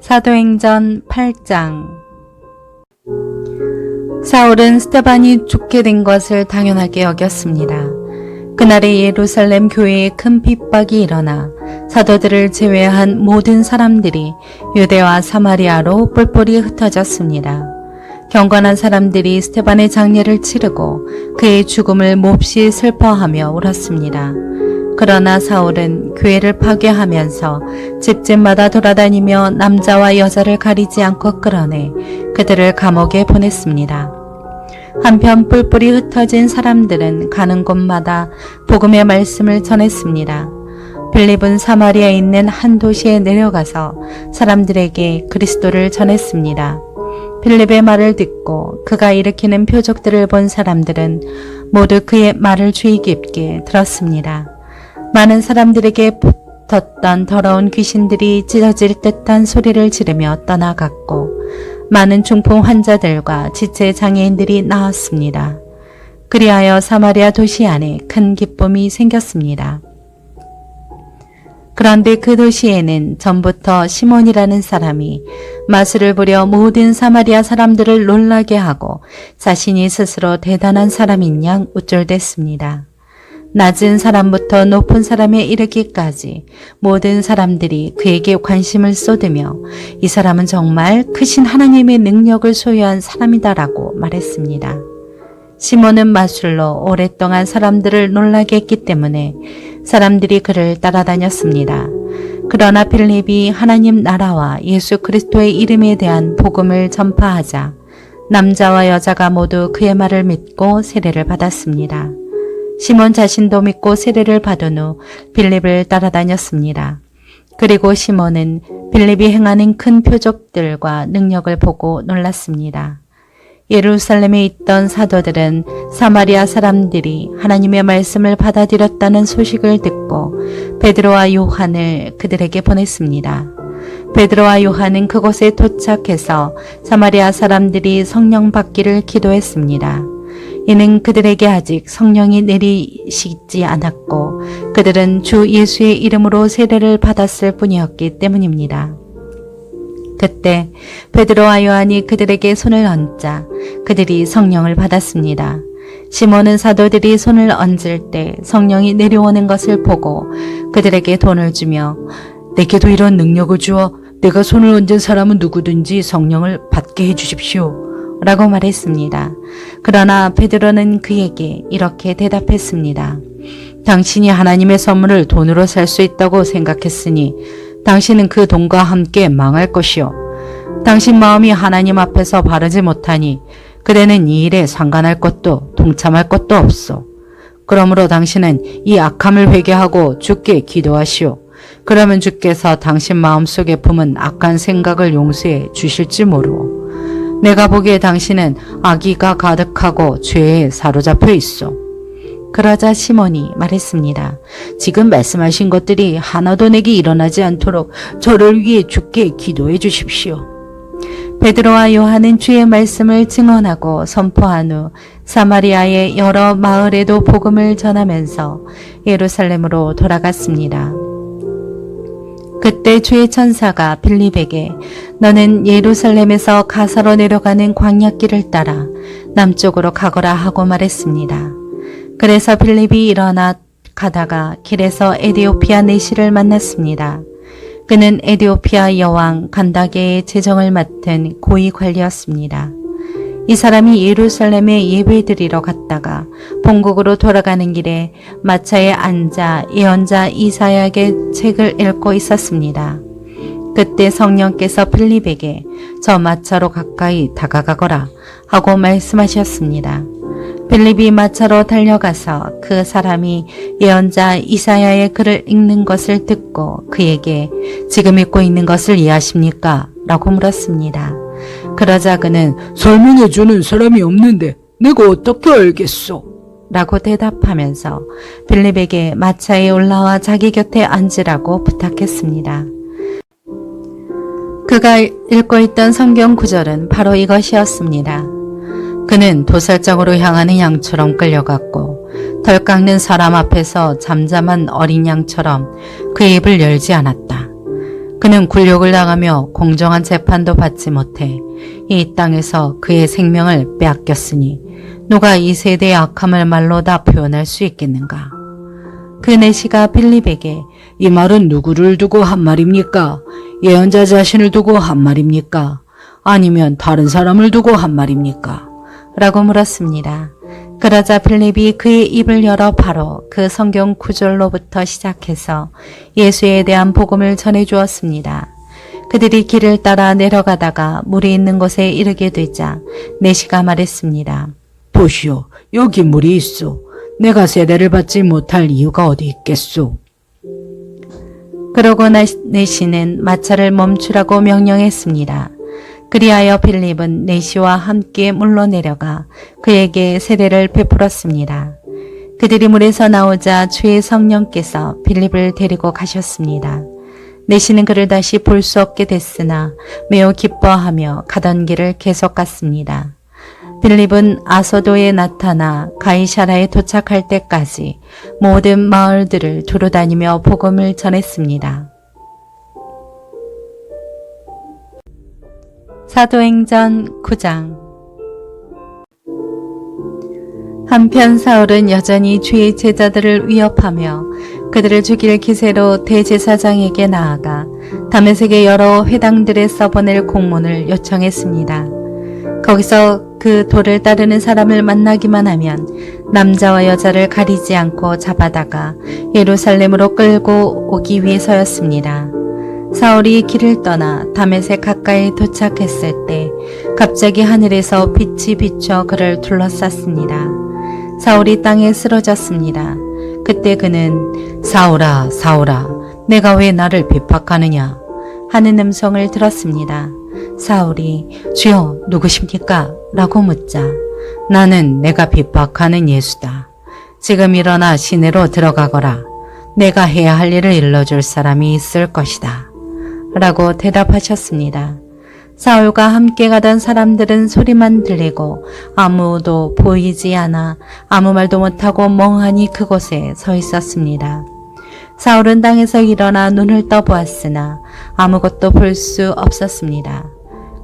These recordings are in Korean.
사도행전 8장. 사울은 스데반이 죽게 된 것을 당연하게 여겼습니다. 그날에 예루살렘 교회에 큰 핍박이 일어나 사도들을 제외한 모든 사람들이 유대와 사마리아로 뿔뿔이 흩어졌습니다. 경건한 사람들이 스데반의 장례를 치르고 그의 죽음을 몹시 슬퍼하며 울었습니다. 그러나 사울은 교회를 파괴하면서 집집마다 돌아다니며 남자와 여자를 가리지 않고 끌어내 그들을 감옥에 보냈습니다. 한편 뿔뿔이 흩어진 사람들은 가는 곳마다 복음의 말씀을 전했습니다. 빌립은 사마리아에 있는 한 도시에 내려가서 사람들에게 그리스도를 전했습니다. 빌립의 말을 듣고 그가 일으키는 표적들을 본 사람들은 모두 그의 말을 주의 깊게 들었습니다. 많은 사람들에게 붙었던 더러운 귀신들이 찢어질 듯한 소리를 지르며 떠나갔고 많은 중풍 환자들과 지체 장애인들이 나왔습니다. 그리하여 사마리아 도시 안에 큰 기쁨이 생겼습니다. 그런데 그 도시에는 전부터 시몬이라는 사람이 마술을 부려 모든 사마리아 사람들을 놀라게 하고 자신이 스스로 대단한 사람인 양 우쭐댔습니다. 낮은 사람부터 높은 사람에 이르기까지 모든 사람들이 그에게 관심을 쏟으며 이 사람은 정말 크신 하나님의 능력을 소유한 사람이다라고 말했습니다. 시몬은 마술로 오랫동안 사람들을 놀라게 했기 때문에 사람들이 그를 따라다녔습니다. 그러나 빌립이 하나님 나라와 예수 그리스도의 이름에 대한 복음을 전파하자 남자와 여자가 모두 그의 말을 믿고 세례를 받았습니다. 시몬 자신도 믿고 세례를 받은 후 빌립을 따라다녔습니다. 그리고 시몬은 빌립이 행하는 큰 표적들과 능력을 보고 놀랐습니다. 예루살렘에 있던 사도들은 사마리아 사람들이 하나님의 말씀을 받아들였다는 소식을 듣고 베드로와 요한을 그들에게 보냈습니다. 베드로와 요한은 그곳에 도착해서 사마리아 사람들이 성령 받기를 기도했습니다. 이는 그들에게 아직 성령이 내리시지 않았고 그들은 주 예수의 이름으로 세례를 받았을 뿐이었기 때문입니다. 그때 베드로와 요한이 그들에게 손을 얹자 그들이 성령을 받았습니다. 시몬은 사도들이 손을 얹을 때 성령이 내려오는 것을 보고 그들에게 돈을 주며 내게도 이런 능력을 주어 내가 손을 얹은 사람은 누구든지 성령을 받게 해주십시오 라고 말했습니다. 그러나 베드로는 그에게 이렇게 대답했습니다. 당신이 하나님의 선물을 돈으로 살 수 있다고 생각했으니 당신은 그 돈과 함께 망할 것이요. 당신 마음이 하나님 앞에서 바르지 못하니 그대는 이 일에 상관할 것도 동참할 것도 없소. 그러므로 당신은 이 악함을 회개하고 주께 기도하시오. 그러면 주께서 당신 마음속에 품은 악한 생각을 용서해 주실지 모르오. 내가 보기에 당신은 악의가 가득하고 죄에 사로잡혀 있어. 그러자 시몬이 말했습니다. 지금 말씀하신 것들이 하나도 내게 일어나지 않도록 저를 위해 주께 기도해 주십시오. 베드로와 요한은 주의 말씀을 증언하고 선포한 후 사마리아의 여러 마을에도 복음을 전하면서 예루살렘으로 돌아갔습니다. 그때 주의 천사가 빌립에게 너는 예루살렘에서 가사로 내려가는 광야길을 따라 남쪽으로 가거라 하고 말했습니다. 그래서 빌립이 일어나 가다가 길에서 에디오피아 내시를 만났습니다. 그는 에디오피아 여왕 간다게의 재정을 맡은 고위 관리였습니다. 이 사람이 예루살렘에 예배드리러 갔다가 본국으로 돌아가는 길에 마차에 앉아 예언자 이사야의 책을 읽고 있었습니다. 그때 성령께서 빌립에게 저 마차로 가까이 다가가거라 하고 말씀하셨습니다. 빌립이 마차로 달려가서 그 사람이 예언자 이사야의 글을 읽는 것을 듣고 그에게 지금 읽고 있는 것을 이해하십니까? 라고 물었습니다. 그러자 그는 설명해 주는 사람이 없는데 내가 어떻게 알겠소? 라고 대답하면서 빌립에게 마차에 올라와 자기 곁에 앉으라고 부탁했습니다. 그가 읽고 있던 성경 구절은 바로 이것이었습니다. 그는 도살장으로 향하는 양처럼 끌려갔고 덜 깎는 사람 앞에서 잠잠한 어린 양처럼 그 입을 열지 않았다. 그는 굴욕을 당하며 공정한 재판도 받지 못해 이 땅에서 그의 생명을 빼앗겼으니 누가 이 세대의 악함을 말로 다 표현할 수 있겠는가? 그 내시가 빌립에게 이 말은 누구를 두고 한 말입니까? 예언자 자신을 두고 한 말입니까? 아니면 다른 사람을 두고 한 말입니까? 라고 물었습니다. 그러자 빌립이 그의 입을 열어 바로 그 성경 구절로부터 시작해서 예수에 대한 복음을 전해 주었습니다. 그들이 길을 따라 내려가다가 물이 있는 곳에 이르게 되자 내시가 말했습니다. 보시오, 여기 물이 있소. 내가 세례를 받지 못할 이유가 어디 있겠소? 그러고 내시는 마차를 멈추라고 명령했습니다. 그리하여 빌립은 내시와 함께 물로 내려가 그에게 세례를 베풀었습니다. 그들이 물에서 나오자 주의 성령께서 빌립을 데리고 가셨습니다. 내시는 그를 다시 볼 수 없게 됐으나 매우 기뻐하며 가던 길을 계속 갔습니다. 빌립은 아소도에 나타나 가이사라에 도착할 때까지 모든 마을들을 두루다니며 복음을 전했습니다. 사도행전 9장. 한편 사울은 여전히 주의 제자들을 위협하며 그들을 죽일 기세로 대제사장에게 나아가 다메섹의 여러 회당들에 써보낼 공문을 요청했습니다. 거기서 그 도를 따르는 사람을 만나기만 하면 남자와 여자를 가리지 않고 잡아다가 예루살렘으로 끌고 오기 위해서였습니다. 사울이 길을 떠나 다메섹 가까이 도착했을 때 갑자기 하늘에서 빛이 비춰 그를 둘러쌌습니다. 사울이 땅에 쓰러졌습니다. 그때 그는 사울아, 사울아, 내가 왜 나를 핍박하느냐 하는 음성을 들었습니다. 사울이 주여 누구십니까? 라고 묻자 나는 내가 핍박하는 예수다. 지금 일어나 시내로 들어가거라. 내가 해야 할 일을 일러줄 사람이 있을 것이다. 라고 대답하셨습니다. 사울과 함께 가던 사람들은 소리만 들리고 아무도 보이지 않아 아무 말도 못하고 멍하니 그곳에 서 있었습니다. 사울은 땅에서 일어나 눈을 떠보았으나 아무것도 볼 수 없었습니다.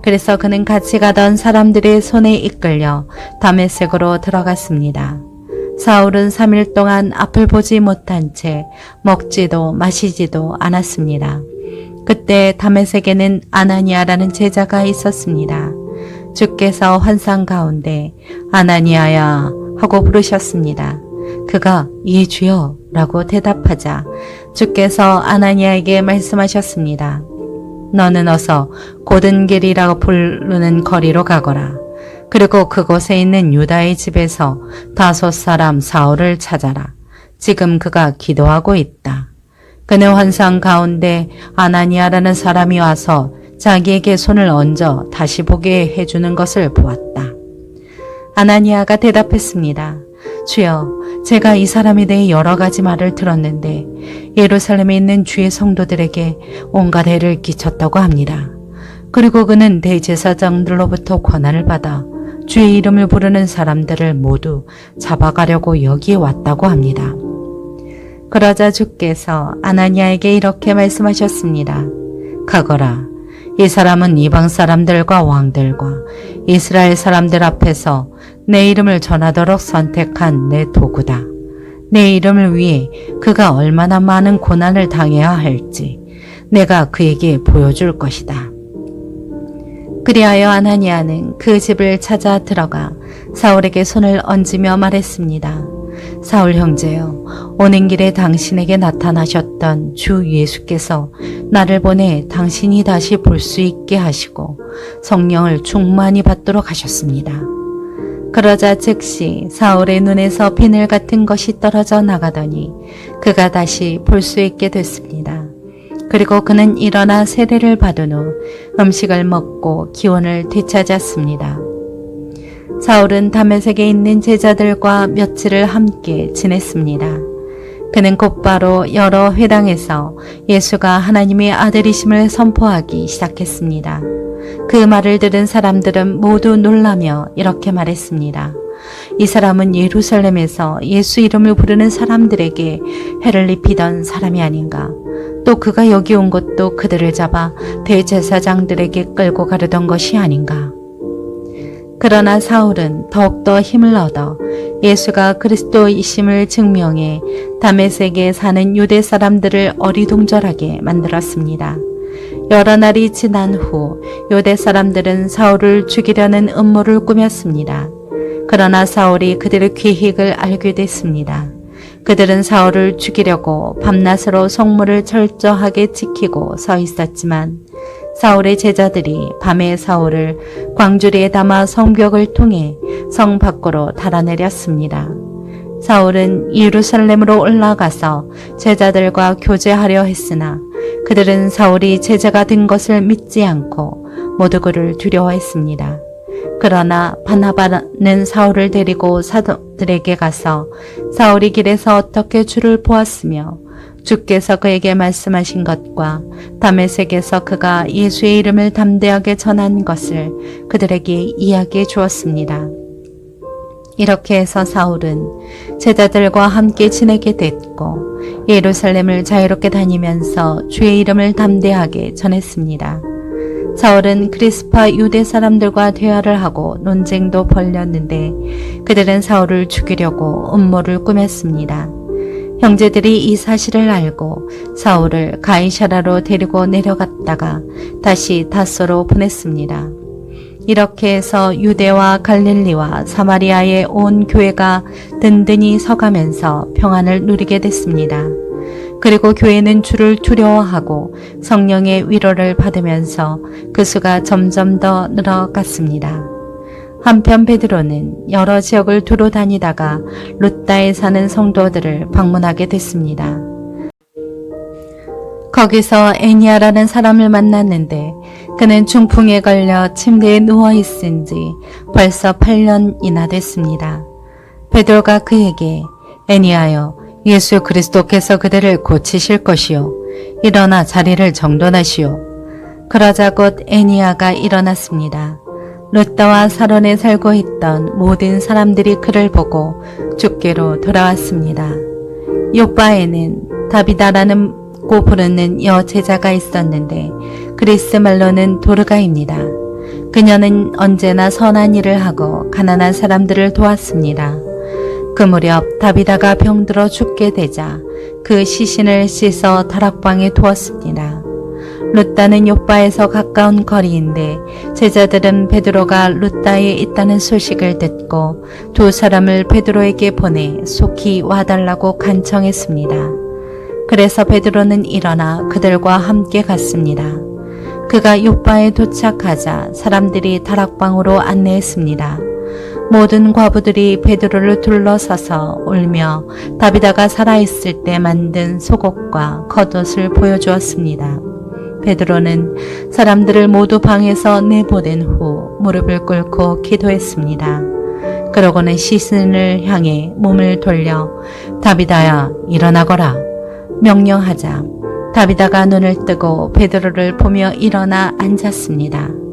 그래서 그는 같이 가던 사람들의 손에 이끌려 다메섹으로 들어갔습니다. 사울은 3일 동안 앞을 보지 못한 채 먹지도 마시지도 않았습니다. 그때 다메섹에는 아나니아라는 제자가 있었습니다. 주께서 환상 가운데 아나니아야 하고 부르셨습니다. 그가 예 주여 라고 대답하자 주께서 아나니아에게 말씀하셨습니다. 너는 어서 고든 길이라고 부르는 거리로 가거라. 그리고 그곳에 있는 유다의 집에서 다섯 사람 사울을 찾아라. 지금 그가 기도하고 있다. 그는 환상 가운데 아나니아라는 사람이 와서 자기에게 손을 얹어 다시 보게 해주는 것을 보았다. 아나니아가 대답했습니다. 주여, 제가 이 사람에 대해 여러 가지 말을 들었는데 예루살렘에 있는 주의 성도들에게 온갖 해를 끼쳤다고 합니다. 그리고 그는 대제사장들로부터 권한을 받아 주의 이름을 부르는 사람들을 모두 잡아가려고 여기에 왔다고 합니다. 그러자 주께서 아나니아에게 이렇게 말씀하셨습니다. 가거라. 이 사람은 이방 사람들과 왕들과 이스라엘 사람들 앞에서 내 이름을 전하도록 선택한 내 도구다. 내 이름을 위해 그가 얼마나 많은 고난을 당해야 할지 내가 그에게 보여줄 것이다. 그리하여 아나니아는 그 집을 찾아 들어가 사울에게 손을 얹으며 말했습니다. 사울 형제여, 오는 길에 당신에게 나타나셨던 주 예수께서 나를 보내 당신이 다시 볼 수 있게 하시고 성령을 충만히 받도록 하셨습니다. 그러자 즉시 사울의 눈에서 비늘 같은 것이 떨어져 나가더니 그가 다시 볼 수 있게 됐습니다. 그리고 그는 일어나 세례를 받은 후 음식을 먹고 기운을 되찾았습니다. 사울은 다메섹에 있는 제자들과 며칠을 함께 지냈습니다. 그는 곧바로 여러 회당에서 예수가 하나님의 아들이심을 선포하기 시작했습니다. 그 말을 들은 사람들은 모두 놀라며 이렇게 말했습니다. 이 사람은 예루살렘에서 예수 이름을 부르는 사람들에게 해를 입히던 사람이 아닌가. 또 그가 여기 온 것도 그들을 잡아 대제사장들에게 끌고 가려던 것이 아닌가. 그러나 사울은 더욱더 힘을 얻어 예수가 그리스도이심을 증명해 다메섹에 사는 유대 사람들을 어리둥절하게 만들었습니다. 여러 날이 지난 후 유대 사람들은 사울을 죽이려는 음모를 꾸몄습니다. 그러나 사울이 그들의 계획을 알게 됐습니다. 그들은 사울을 죽이려고 밤낮으로 성문을 철저하게 지키고 서 있었지만 사울의 제자들이 밤에 사울을 광주리에 담아 성벽을 통해 성 밖으로 달아내렸습니다. 사울은 예루살렘으로 올라가서 제자들과 교제하려 했으나 그들은 사울이 제자가 된 것을 믿지 않고 모두 그를 두려워했습니다. 그러나 바나바는 사울을 데리고 사도들에게 가서 사울이 길에서 어떻게 주를 보았으며 주께서 그에게 말씀하신 것과 다메섹에서 그가 예수의 이름을 담대하게 전한 것을 그들에게 이야기해 주었습니다. 이렇게 해서 사울은 제자들과 함께 지내게 됐고 예루살렘을 자유롭게 다니면서 주의 이름을 담대하게 전했습니다. 사울은 그리스파 유대 사람들과 대화를 하고 논쟁도 벌였는데 그들은 사울을 죽이려고 음모를 꾸몄습니다. 형제들이 이 사실을 알고 사울을 가이사라로 데리고 내려갔다가 다시 다소로 보냈습니다. 이렇게 해서 유대와 갈릴리와 사마리아의 온 교회가 든든히 서가면서 평안을 누리게 됐습니다. 그리고 교회는 주를 두려워하고 성령의 위로를 받으면서 그 수가 점점 더 늘어갔습니다. 한편 베드로는 여러 지역을 두루 다니다가 루다에 사는 성도들을 방문하게 됐습니다. 거기서 애니아라는 사람을 만났는데 그는 중풍에 걸려 침대에 누워 있은 지 벌써 8년이나 됐습니다. 베드로가 그에게 애니아여 예수 그리스도께서 그대를 고치실 것이요 일어나 자리를 정돈하시오. 그러자 곧 애니아가 일어났습니다. 루다와 사론에 살고 있던 모든 사람들이 그를 보고 주께로 돌아왔습니다. 요바에는 다비다라는 고 부르는 여제자가 있었는데 그리스 말로는 도르가입니다. 그녀는 언제나 선한 일을 하고 가난한 사람들을 도왔습니다. 그 무렵 다비다가 병들어 죽게 되자 그 시신을 씻어 다락방에 두었습니다. 루다는 요바에서 가까운 거리인데 제자들은 베드로가 루다에 있다는 소식을 듣고 두 사람을 베드로에게 보내 속히 와달라고 간청했습니다. 그래서 베드로는 일어나 그들과 함께 갔습니다. 그가 요바에 도착하자 사람들이 다락방으로 안내했습니다. 모든 과부들이 베드로를 둘러서서 울며 다비다가 살아있을 때 만든 속옷과 겉옷을 보여주었습니다. 베드로는 사람들을 모두 방에서 내보낸 후 무릎을 꿇고 기도했습니다. 그러고는 시신을 향해 몸을 돌려 다비다야 일어나거라 명령하자 다비다가 눈을 뜨고 베드로를 보며 일어나 앉았습니다.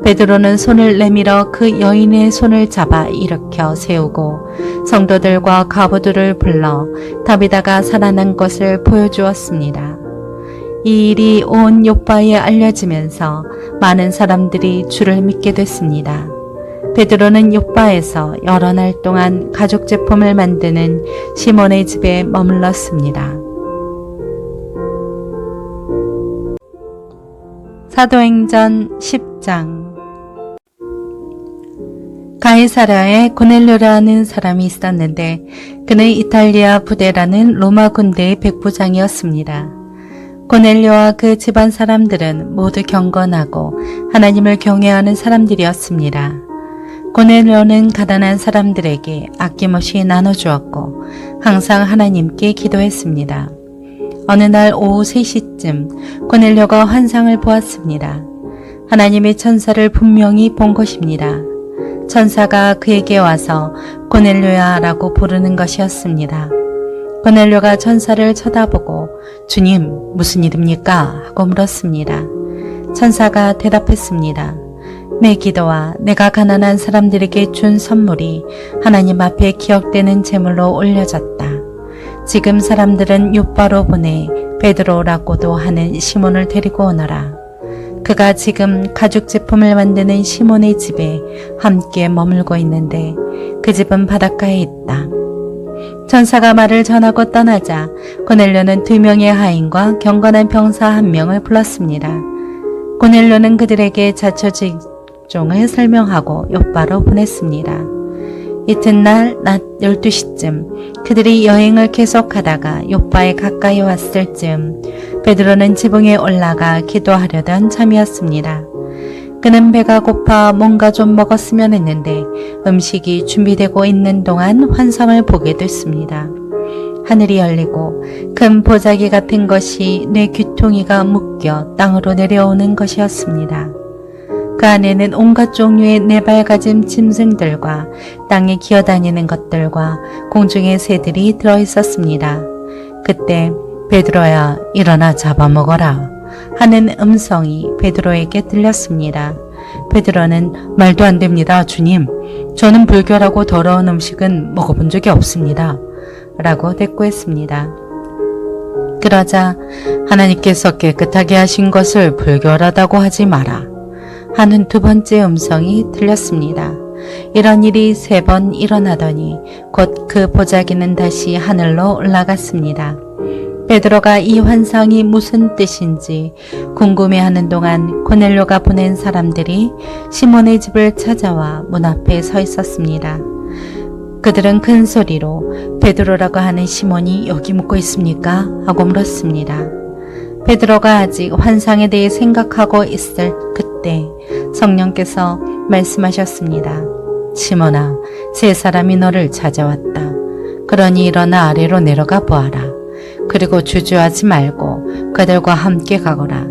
베드로는 손을 내밀어 그 여인의 손을 잡아 일으켜 세우고 성도들과 과부들을 불러 다비다가 살아난 것을 보여주었습니다. 이 일이 온 요바에 알려지면서 많은 사람들이 주를 믿게 됐습니다. 베드로는 요바에서 여러 날 동안 가죽 제품을 만드는 시몬의 집에 머물렀습니다. 사도행전 10장. 가이사랴에 고넬료라는 사람이 있었는데 그는 이탈리아 부대라는 로마 군대의 백부장이었습니다. 고넬료와 그 집안 사람들은 모두 경건하고 하나님을 경외하는 사람들이었습니다. 고넬료는 가난한 사람들에게 아낌없이 나눠주었고 항상 하나님께 기도했습니다. 어느 날 오후 3시쯤 고넬료가 환상을 보았습니다. 하나님의 천사를 분명히 본 것입니다. 천사가 그에게 와서 고넬료야 라고 부르는 것이었습니다. 고넬료가 천사를 쳐다보고 주님 무슨 일입니까? 하고 물었습니다. 천사가 대답했습니다. 내 기도와 내가 가난한 사람들에게 준 선물이 하나님 앞에 기억되는 제물로 올려졌다. 지금 사람들은 요바로 보내 베드로라고도 하는 시몬을 데리고 오너라. 그가 지금 가죽 제품을 만드는 시몬의 집에 함께 머물고 있는데 그 집은 바닷가에 있다. 천사가 말을 전하고 떠나자 고넬료는 2명의 하인과 경건한 병사 1명을 불렀습니다. 고넬료는 그들에게 자처 직종을 설명하고 욥바로 보냈습니다. 이튿날 낮 12시쯤 그들이 여행을 계속하다가 욥바에 가까이 왔을 즈음 베드로는 지붕에 올라가 기도하려던 참이었습니다. 그는 배가 고파 뭔가 좀 먹었으면 했는데 음식이 준비되고 있는 동안 환상을 보게 됐습니다. 하늘이 열리고 큰 보자기 같은 것이 내 귀퉁이가 묶여 땅으로 내려오는 것이었습니다. 그 안에는 온갖 종류의 네발가짐 짐승들과 땅에 기어다니는 것들과 공중의 새들이 들어있었습니다. 그때 베드로야 일어나 잡아먹어라 하는 음성이 베드로에게 들렸습니다. 베드로는 말도 안 됩니다, 주님. 저는 불결하고 더러운 음식은 먹어본 적이 없습니다. 라고 대꾸했습니다. 그러자 하나님께서 깨끗하게 하신 것을 불결하다고 하지 마라 하는 2번째 음성이 들렸습니다. 이런 일이 3번 일어나더니 곧 그 보자기는 다시 하늘로 올라갔습니다. 베드로가 이 환상이 무슨 뜻인지 궁금해하는 동안 고넬료가 보낸 사람들이 시몬의 집을 찾아와 문 앞에 서 있었습니다. 그들은 큰 소리로 베드로라고 하는 시몬이 여기 묵고 있습니까? 하고 물었습니다. 베드로가 아직 환상에 대해 생각하고 있을 그때 성령께서 말씀하셨습니다. 시몬아, 3사람이 너를 찾아왔다. 그러니 일어나 아래로 내려가 보아라. 그리고 주저하지 말고 그들과 함께 가거라.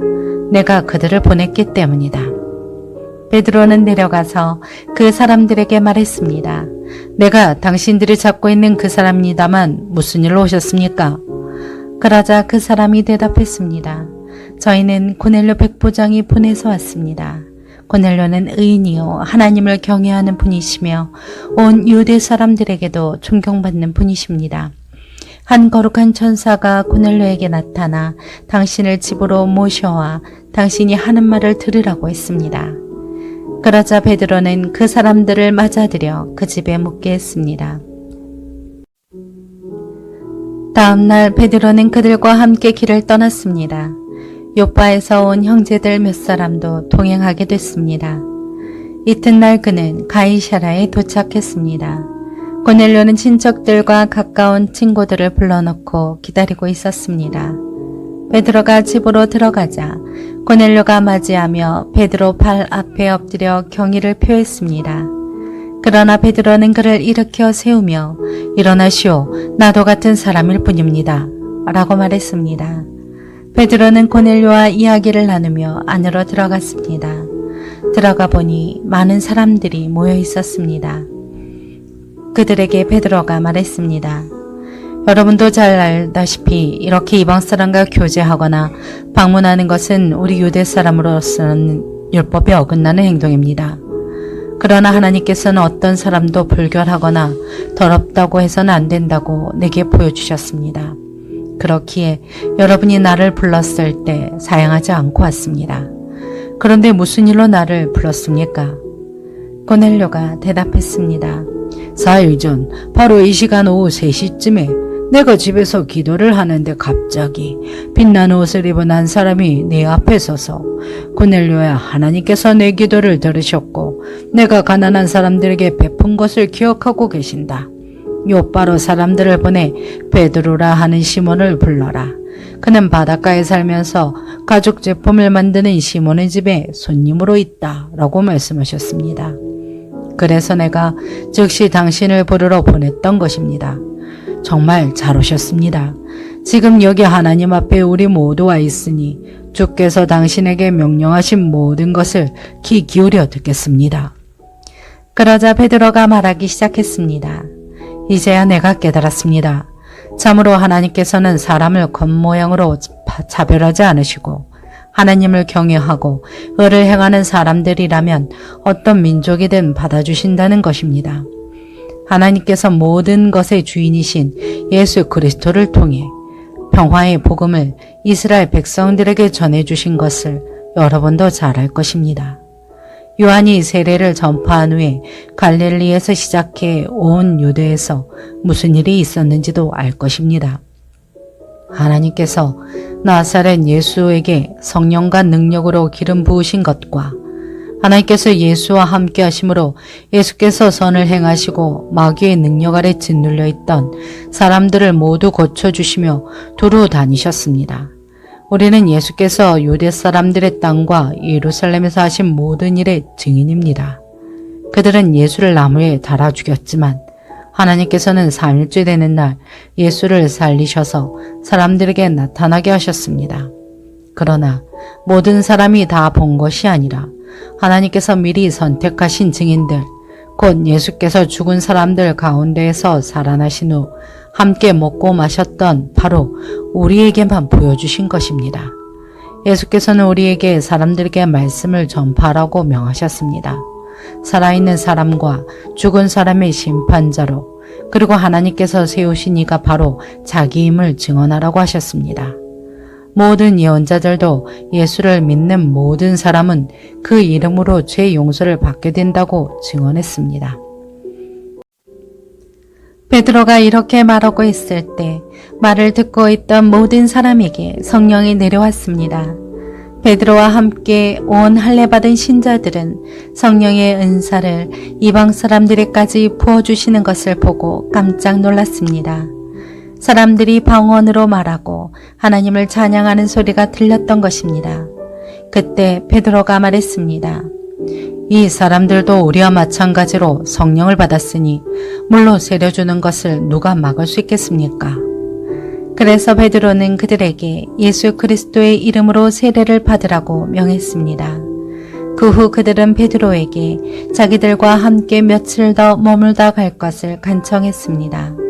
내가 그들을 보냈기 때문이다. 베드로는 내려가서 그 사람들에게 말했습니다. 내가 당신들이 잡고 있는 그 사람입니다만 무슨 일로 오셨습니까? 그러자 그 사람이 대답했습니다. 저희는 고넬료 백부장이 보내서 왔습니다. 고넬료는 의인이요 하나님을 경외하는 분이시며 온 유대 사람들에게도 존경받는 분이십니다. 한 거룩한 천사가 고넬료에게 나타나 당신을 집으로 모셔와 당신이 하는 말을 들으라고 했습니다. 그러자 베드로는 그 사람들을 맞아들여 그 집에 묵게 했습니다. 다음 날 베드로는 그들과 함께 길을 떠났습니다. 욥바에서 온 형제들 몇 사람도 동행하게 됐습니다. 이튿날 그는 가이사랴에 도착했습니다. 고넬료는 친척들과 가까운 친구들을 불러놓고 기다리고 있었습니다. 베드로가 집으로 들어가자 고넬료가 맞이하며 베드로 발 앞에 엎드려 경의를 표했습니다. 그러나 베드로는 그를 일으켜 세우며 일어나시오, 나도 같은 사람일 뿐입니다. 라고 말했습니다. 베드로는 고넬료와 이야기를 나누며 안으로 들어갔습니다. 들어가 보니 많은 사람들이 모여 있었습니다. 그들에게 베드로가 말했습니다. 여러분도 잘 알다시피 이렇게 이방 사람과 교제하거나 방문하는 것은 우리 유대 사람으로서는 율법에 어긋나는 행동입니다. 그러나 하나님께서는 어떤 사람도 불결하거나 더럽다고 해서는 안 된다고 내게 보여주셨습니다. 그렇기에 여러분이 나를 불렀을 때 사양하지 않고 왔습니다. 그런데 무슨 일로 나를 불렀습니까? 고넬료가 대답했습니다. 4일 전 바로 이 시간 오후 3시쯤에 내가 집에서 기도를 하는데 갑자기 빛나는 옷을 입은 한 사람이 내 앞에 서서 고넬료야, 하나님께서 내 기도를 들으셨고 내가 가난한 사람들에게 베푼 것을 기억하고 계신다. 욥바로 사람들을 보내 베드로라 하는 시몬을 불러라. 그는 바닷가에 살면서 가죽 제품을 만드는 시몬의 집에 손님으로 있다 라고 말씀하셨습니다. 그래서 내가 즉시 당신을 부르러 보냈던 것입니다. 정말 잘 오셨습니다. 지금 여기 하나님 앞에 우리 모두 와 있으니 주께서 당신에게 명령하신 모든 것을 귀 기울여 듣겠습니다. 그러자 베드로가 말하기 시작했습니다. 이제야 내가 깨달았습니다. 참으로 하나님께서는 사람을 겉모양으로 차별하지 않으시고 하나님을 경외하고 의를 행하는 사람들이라면 어떤 민족이든 받아주신다는 것입니다. 하나님께서 모든 것의 주인이신 예수 그리스도를 통해 평화의 복음을 이스라엘 백성들에게 전해주신 것을 여러분도 잘 알 것입니다. 요한이 세례를 전파한 후에 갈릴리에서 시작해 온 유대에서 무슨 일이 있었는지도 알 것입니다. 하나님께서 나사렛 예수에게 성령과 능력으로 기름 부으신 것과 하나님께서 예수와 함께 하심으로 예수께서 선을 행하시고 마귀의 능력 아래 짓눌려 있던 사람들을 모두 고쳐주시며 두루 다니셨습니다. 우리는 예수께서 유대 사람들의 땅과 예루살렘에서 하신 모든 일의 증인입니다. 그들은 예수를 나무에 달아 죽였지만 하나님께서는 3일째 되는 날 예수를 살리셔서 사람들에게 나타나게 하셨습니다. 그러나 모든 사람이 다 본 것이 아니라 하나님께서 미리 선택하신 증인들, 곧 예수께서 죽은 사람들 가운데에서 살아나신 후 함께 먹고 마셨던 바로 우리에게만 보여주신 것입니다. 예수께서는 우리에게 사람들에게 말씀을 전파하라고 명하셨습니다. 살아있는 사람과 죽은 사람의 심판자로, 그리고 하나님께서 세우신 이가 바로 자기임을 증언하라고 하셨습니다. 모든 예언자들도 예수를 믿는 모든 사람은 그 이름으로 죄 용서를 받게 된다고 증언했습니다. 베드로가 이렇게 말하고 있을 때 말을 듣고 있던 모든 사람에게 성령이 내려왔습니다. 베드로와 함께 온 할례받은 신자들은 성령의 은사를 이방 사람들에게까지 부어주시는 것을 보고 깜짝 놀랐습니다. 사람들이 방언으로 말하고 하나님을 찬양하는 소리가 들렸던 것입니다. 그때 베드로가 말했습니다. 이 사람들도 우리와 마찬가지로 성령을 받았으니 물로 세려주는 것을 누가 막을 수 있겠습니까? 그래서 베드로는 그들에게 예수 그리스도의 이름으로 세례를 받으라고 명했습니다. 그 후 그들은 베드로에게 자기들과 함께 며칠 더 머물다 갈 것을 간청했습니다.